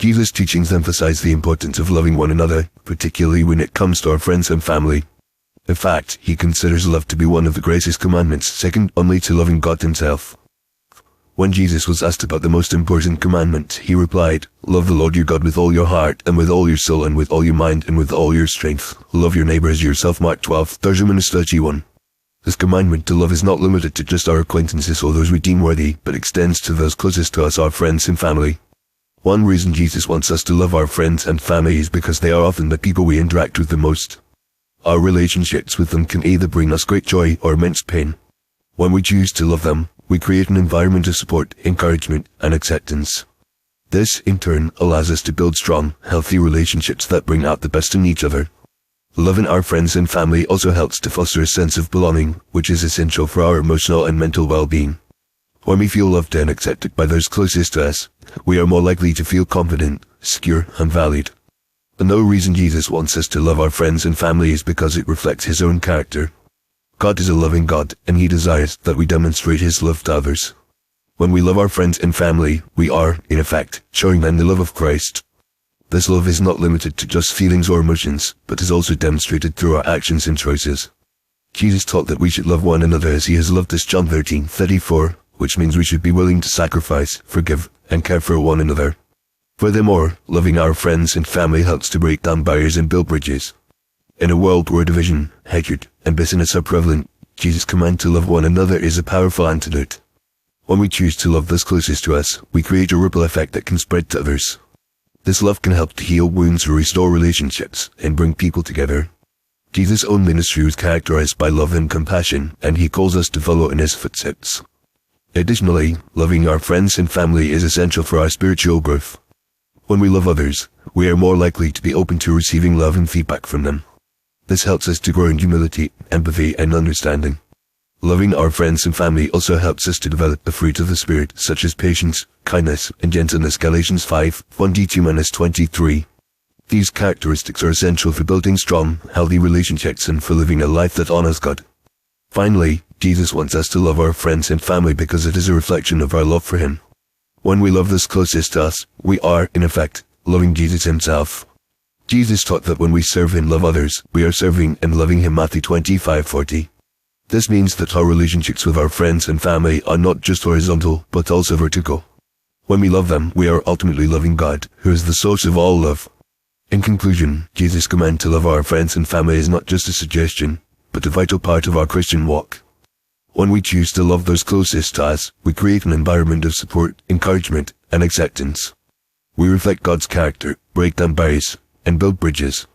Jesus' teachings emphasize the importance of loving one another, particularly when it comes to our friends and family. In fact, he considers love to be one of the greatest commandments, second only to loving God himself. When Jesus was asked about the most important commandment, he replied, "Love the Lord your God with all your heart, and with all your soul, and with all your mind, and with all your strength. Love your neighbor as yourself." Mark 12:30-31. This commandment to love is not limited to just our acquaintances or those we deem worthy, but extends to those closest to us, our friends and family. One reason Jesus wants us to love our friends and family is because they are often the people we interact with the most. Our relationships with them can either bring us great joy or immense pain. When we choose to love them, we create an environment of support, encouragement, and acceptance. This, in turn, allows us to build strong, healthy relationships that bring out the best in each other. Loving our friends and family also helps to foster a sense of belonging, which is essential for our emotional and mental well-being. When we feel loved and accepted by those closest to us, we are more likely to feel confident, secure, and valued. Another reason Jesus wants us to love our friends and family is because it reflects his own character. God is a loving God, and he desires that we demonstrate his love to others. When we love our friends and family, we are, in effect, showing them the love of Christ. This love is not limited to just feelings or emotions, but is also demonstrated through our actions and choices. Jesus taught that we should love one another as he has loved us, John 13:34, which means we should be willing to sacrifice, forgive, and care for one another. Furthermore, loving our friends and family helps to break down barriers and build bridges. In a world where division, hatred, and bitterness are prevalent, Jesus' command to love one another is a powerful antidote. When we choose to love those closest to us, we create a ripple effect that can spread to others. This love can help to heal wounds or restore relationships, and bring people together. Jesus' own ministry was characterized by love and compassion, and he calls us to follow in his footsteps. Additionally, loving our friends and family is essential for our spiritual growth. When we love others, we are more likely to be open to receiving love and feedback from them. This helps us to grow in humility, empathy, and understanding. Loving our friends and family also helps us to develop the fruit of the Spirit, such as patience, kindness, and gentleness, Galatians 5:1-23. These characteristics are essential for building strong, healthy relationships and for living a life that honors God. Finally, Jesus wants us to love our friends and family because it is a reflection of our love for him. When we love those closest to us, we are, in effect, loving Jesus himself. Jesus taught that when we serve and love others, we are serving and loving him, Matthew 25:40. This means that our relationships with our friends and family are not just horizontal, but also vertical. When we love them, we are ultimately loving God, who is the source of all love. In conclusion, Jesus' command to love our friends and family is not just a suggestion, but a vital part of our Christian walk. When we choose to love those closest to us, we create an environment of support, encouragement, and acceptance. We reflect God's character, break down barriers, and build bridges.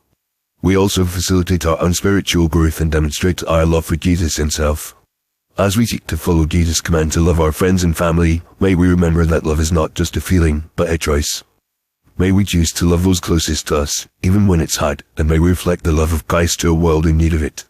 We also facilitate our own spiritual growth and demonstrate our love for Jesus himself. As we seek to follow Jesus' command to love our friends and family, may we remember that love is not just a feeling, but a choice. May we choose to love those closest to us, even when it's hard, and may we reflect the love of Christ to a world in need of it.